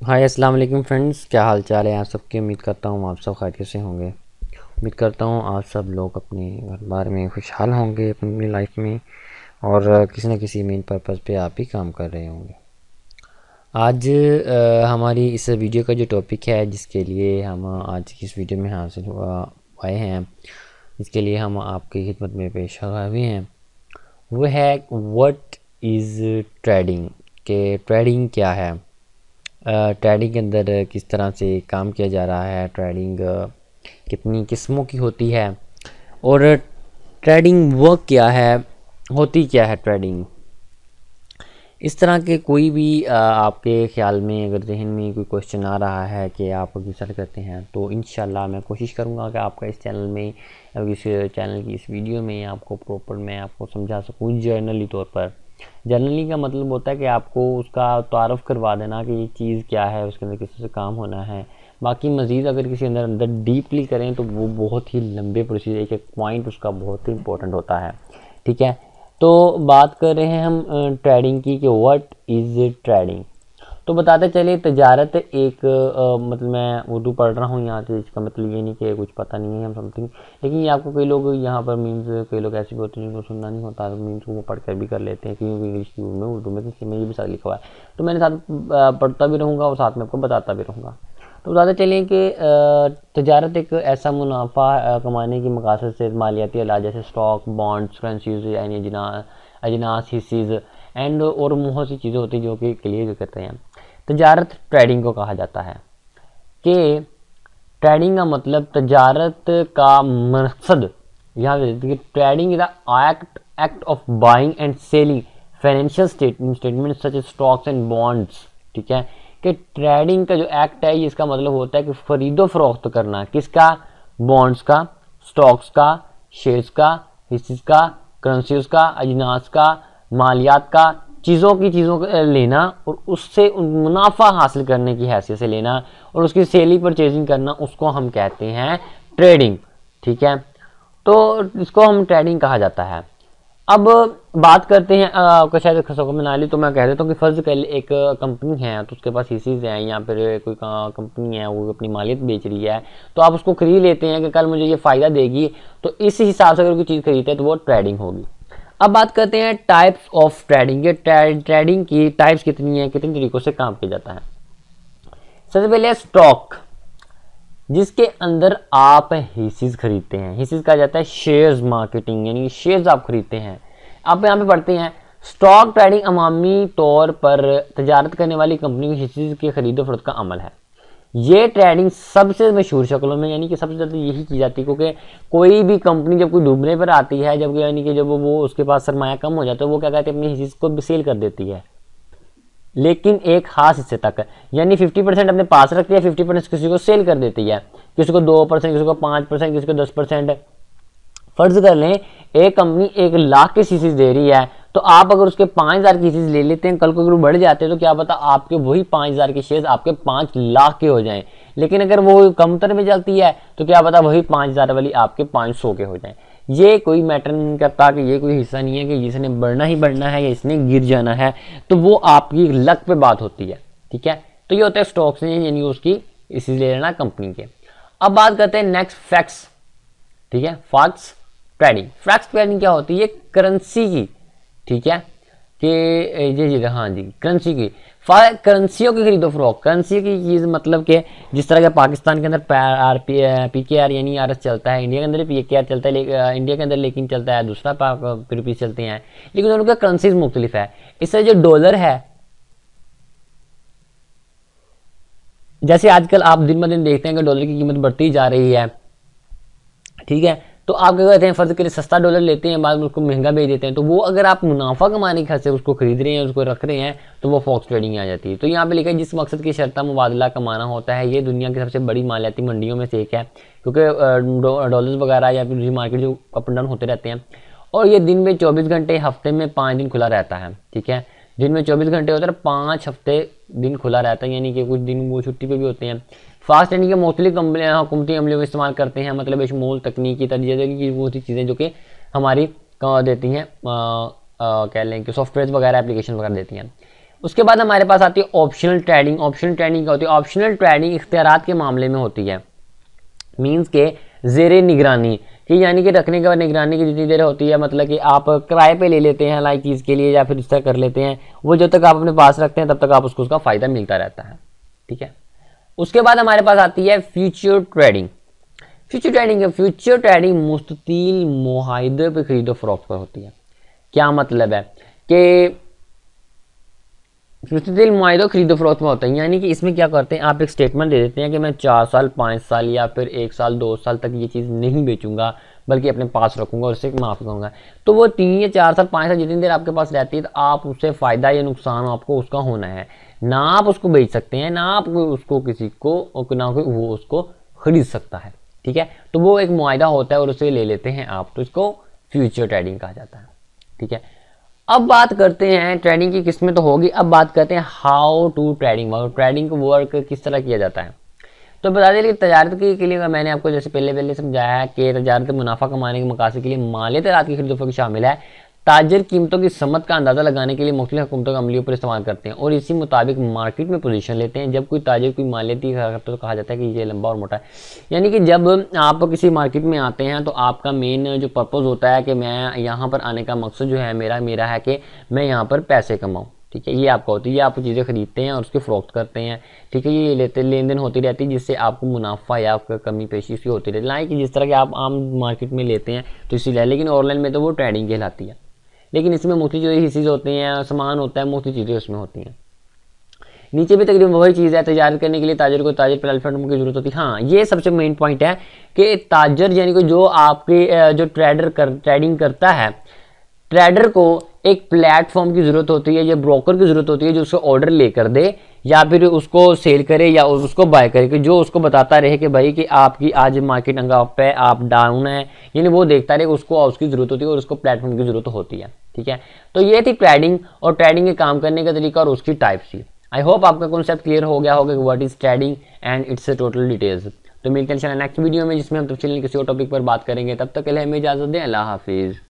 हाय अस्सलाम वालेकुम फ्रेंड्स, क्या हाल चाल है आप सबकी। उम्मीद करता हूँ आप सब खैरियत से होंगे। उम्मीद करता हूँ आप सब लोग अपने घर बार में खुशहाल होंगे अपनी लाइफ में, और किसी न किसी मेन पर्पज़ पे आप ही काम कर रहे होंगे। आज हमारी इस वीडियो का जो टॉपिक है, जिसके लिए हम आज की इस वीडियो में हासिल आए हैं, जिसके लिए हम आपकी खिदमत में पेश हुए हैं, वो है व्हाट इज़ ट्रेडिंग। के ट्रेडिंग क्या है, ट्रेडिंग के अंदर किस तरह से काम किया जा रहा है, ट्रेडिंग कितनी किस्मों की होती है, और ट्रेडिंग वर्क क्या है, होती क्या है ट्रेडिंग। इस तरह के कोई भी आपके ख़्याल में अगर जहन में कोई क्वेश्चन आ रहा है कि आप रिसर्च करते हैं, तो इंशाल्लाह मैं कोशिश करूंगा कि आपका इस चैनल में, इस चैनल की इस वीडियो में आपको प्रॉपर मैं आपको समझा सकूँ जर्नली तौर पर। जर्नली का मतलब होता है कि आपको उसका तारुफ करवा देना कि ये चीज़ क्या है, उसके अंदर किसी से काम होना है। बाकी मज़ीद अगर किसी अंदर डीपली करें तो वो बहुत ही लंबे प्रोसीजर, एक एक पॉइंट उसका बहुत ही इंपॉर्टेंट होता है। ठीक है, तो बात कर रहे हैं हम ट्रेडिंग की कि व्हाट इज़ ट्रेडिंग। तो बताते चले तजारत एक मतलब मैं उर्दू पढ़ रहा हूँ यहाँ से, इसका मतलब ये नहीं कि कुछ पता नहीं है हम समथिंग, लेकिन ये आपको कई लोग यहाँ पर मीम्स, कई लोग ऐसे भी होते हैं जिनको सुनना नहीं होता, मीम्स को वो पढ़ कर भी कर लेते हैं क्योंकि इंग्लिश में उर्दू में किसी में ये भी साथ लिखा हुआ है। तो मैंने साथ पढ़ता भी रहूँगा और साथ में आपको बताता भी रहूँगा। तो बताते चलें कि तजारत एक ऐसा मुनाफा कमाने की मकसद से मालियाती अला जैसे स्टॉक, बॉन्ड्स, करेंसीज यानी अजनास, हिस्सेज एंड और बहुत सी चीज़ें होती हैं जो कि क्लियर करते हैं। तजारत ट्रेडिंग को कहा जाता है कि ट्रेडिंग का मतलब तजारत का मकसद, यहाँ trading is the act of buying and selling financial statement such as stocks and bonds. ठीक है, कि ट्रेडिंग का जो एक्ट है इसका मतलब होता है कि खरीदो फरोख्त करना, किसका, बॉन्ड्स का, स्टॉक्स का, शेयर्स का, हिस्सेस का, करेंसीज का, अजनास का, मालियात का, चीज़ों को लेना और उससे मुनाफा हासिल करने की हैसियत से लेना और उसकी सेलिंग परचेजिंग करना, उसको हम कहते हैं ट्रेडिंग। ठीक है, तो इसको हम ट्रेडिंग कहा जाता है। अब बात करते हैं शायद खसों को बना ली, तो मैं कह देता हूँ कि फ़र्ज़ कर एक कंपनी है, तो उसके पास हिस्सेज हैं या फिर कोई कंपनी है वो अपनी मालियत बेच रही है, तो आप उसको खरीद लेते हैं कि कल मुझे ये फ़ायदा देगी, तो इस हिसाब से अगर कोई चीज़ खरीदते हैं तो वो ट्रेडिंग होगी। अब बात करते हैं टाइप्स ऑफ ट्रेडिंग। ये ट्रेडिंग की टाइप्स कितनी है, कितने तरीकों से काम किया जाता है। सबसे पहले स्टॉक, जिसके अंदर आप हिस्सेस खरीदते हैं, हिस्सेस कहा जाता है शेयर्स मार्केटिंग, यानी शेयर्स आप खरीदते हैं। आप यहाँ पे पढ़ते हैं स्टॉक ट्रेडिंग अमामी तौर पर तजारत करने वाली कंपनी के हिस्सेस के खरीदो फरोख्त का अमल है। ये ट्रेडिंग सबसे मशहूर शक्लों में, यानी कि सबसे ज़्यादा यही की जाती है, क्योंकि कोई भी कंपनी जब कोई डूबने पर आती है, जब यानी कि जब वो उसके पास सरमाया कम हो जाता है, वो क्या कहते हैं अपनी हिस्सेस को सेल कर देती है, लेकिन एक खास हिस्से तक, यानी 50% अपने पास रखती है, 50% किसी को सेल कर देती है, किसी को 2%, किसी को 5%, किसी को 10%। फर्ज कर लें एक कंपनी 1,00,000 के सीसीज दे रही है, तो आप अगर उसके 5,000 की सीसीज ले लेते हैं, कल को अगर बढ़ जाते हैं तो क्या पता आपके वही 5,000 के शेयर आपके 5,00,000 के हो जाएं। लेकिन अगर वो कमतर में चलती है तो क्या पता वही 5,000 वाली आपके 500 के हो जाएं। ये कोई मैटर नहीं करता कि ये कोई हिस्सा नहीं है कि इसने बढ़ना ही बढ़ना है या इसने गिर जाना है, तो वो आपकी लक पे बात होती है। ठीक है, तो ये होता है स्टॉक्स यानी उसकी इसी ले लेना कंपनी के। अब बात करते हैं नेक्स्ट फैक्ट्स। ठीक है, फैक्ट्स ट्रेडिंग। फैक्ट्स ट्रेडिंग क्या होती है, करेंसी की। ठीक है, कि जी हाँ जी, करेंसी की, करेंसियों की खरीदो फरोख्त। करेंसी की चीज़ मतलब कि जिस तरह के पाकिस्तान के अंदर PKR यानी RS चलता है, इंडिया के अंदर PKR चलता है, इंडिया के अंदर लेकिन चलता है दूसरा रुपीज़ चलते हैं, लेकिन उनका करेंसीज मुख्तलिफ है। इससे जो डॉलर है, जैसे आजकल आप दिन ब दिन देखते हैं कि डॉलर की कीमत बढ़ती जा रही है। ठीक है, तो आप क्या कहते हैं, फर्ज के लिए सस्ता डॉलर लेते हैं, बाद में उसको महंगा बेच देते हैं, तो वो अगर आप मुनाफा कमाने के से उसको खरीद रहे हैं, उसको रख रहे हैं, तो वो फॉक्स ट्रेडिंग आ जाती है। तो यहाँ पे लिखा है जिस मकसद की शर्ता मुबादला कमाना होता है, ये दुनिया की सबसे बड़ी मालियाती मंडियों में से एक है, क्योंकि डॉलर्स वगैरह या फिर मार्केट जो अप एंड डाउन होते रहते हैं, और ये दिन में 24 घंटे, हफ्ते में 5 दिन खुला रहता है। ठीक है, दिन में 24 घंटे होता है, 5 हफ्ते दिन खुला रहता है, यानी कि कुछ दिन वो छुट्टी पे भी होते हैं। फास्ट ट्रेडिंग के मुख्तलिफ कंपनियाँ हुकूमती अमलों में इस्तेमाल करते हैं, मतलब शमूल तकनीकी तजर्बे की वो सी चीज़ें जो कि हमारी देती हैं, कह लें कि सॉफ्टवेयर वगैरह एप्लीकेशन वगैरह देती हैं। उसके बाद हमारे पास आती है ऑप्शनल ट्रेडिंग। ऑप्शनल ट्रेडिंग क्या होती है? ऑप्शनल ट्रेडिंग इख्तियारात के मामले में होती है, मीन्स के ज़ेरे निगरानी कि यानी कि रखने के बाद निगरानी की जितनी देर होती है, मतलब कि आप किराए पे ले लेते हैं लाइक चीज़ के लिए या फिर इस तरह कर लेते हैं, वो जब तक आप अपने पास रखते हैं तब तक आप उसका फ़ायदा मिलता रहता है, ठीक है। उसके बाद हमारे पास आती है फ्यूचर ट्रेडिंग। फ्यूचर ट्रेडिंग मुस्ततील मुआहदे पे खरीदो फरोख्त पर होती है। क्या मतलब है कि मुस्ततील मुआहदे खरीदो फरोख्त में होता है, यानी कि इसमें क्या करते हैं, आप एक स्टेटमेंट दे देते हैं कि मैं 4 साल 5 साल या फिर 1 साल 2 साल तक ये चीज़ नहीं बेचूंगा बल्कि अपने पास रखूंगा और उससे माफ़ करूंगा। तो वो 3 या 4 साल 5 साल जितनी देर आपके पास रहती है तो आप उससे फ़ायदा या नुकसान आपको उसका होना है, ना आप उसको बेच सकते हैं, ना आप उसको किसी को, ना कोई वो उसको खरीद सकता है, ठीक है। तो वो एक मुआहदा होता है और उसे ले लेते हैं आप, तो इसको फ्यूचर ट्रेडिंग कहा जाता है, ठीक है। अब बात करते हैं ट्रेडिंग की किस्में तो होगी, अब बात करते हैं हाउ टू ट्रेडिंग को वर्क किस तरह किया जाता है। तो बता दें कि तजारत के लिए मैंने आपको जैसे पहले समझाया है कि तजारत मुनाफा कमाने के मकासद के लिए माली तजारत की खरीदो फरोख्त शामिल है। ताजर कीमतों की समत का अंदाज़ा लगाने के लिए मुख्तलिफ हुकूमतों के अमलियों पर इस्तेमाल करते हैं और इसी मुताबिक मार्केट में पोजीशन लेते हैं। जब कोई ताजर कोई मालियती करता है तो कहा जाता है कि ये लंबा और मोटा है, यानी कि जब आप किसी मार्केट में आते हैं तो आपका मेन जो पर्पज़ होता है कि मैं यहाँ पर आने का मकसद जो है मेरा है कि मैं यहाँ पर पैसे कमाऊँ, ठीक है। ये आपका होती है, ये आप चीज़ें खरीदते हैं और उसके फरोख्त करते हैं, ठीक है। ये लेन देन होती रहती है जिससे आपको मुनाफा या आपका कमी पेशी इसकी होती रहती है, लाइक जिस तरह के आप आम मार्केट में लेते हैं तो इसीलिए, लेकिन ऑनलाइन में तो वो ट्रेडिंग कहलाती है। लेकिन इसमें मुख्तलिफ जो हिस्से होते हैं, सामान होता है, मुख्तलिफ चीज़ें उसमें होती हैं। नीचे भी तकरीबन वही चीज़ है, तजारत करने के लिए ताजर को ताजर प्लेटफॉर्म की जरूरत होती है। हाँ, ये सबसे मेन पॉइंट है कि ताजर यानी कि जो आपके जो ट्रेडिंग करता है, ट्रेडर को एक प्लेटफॉर्म की ज़रूरत होती है या ब्रोकर की ज़रूरत होती है जो उसको ऑर्डर लेकर दे या फिर उसको सेल करे या उसको बाय करे, कि जो उसको बताता रहे कि भाई कि आपकी आज मार्केट अप है, आप डाउन है, यानी वो देखता रहे, उसको उसकी ज़रूरत होती है और उसको प्लेटफॉर्म की ज़रूरत होती है, ठीक है। तो ये थी ट्रेडिंग और ट्रेडिंग के काम करने का तरीका और उसकी टाइप्स थी। आई होप आपका कॉन्सेप्ट क्लियर हो गया होगा कि what is trading and it's total details. तो मिलते हैं नेक्स्ट वीडियो में जिसमें हम तफसील किसी और टॉपिक पर बात करेंगे। तब तक के लिए हमें इजाज़त दें। अल्लाह हाफिज़।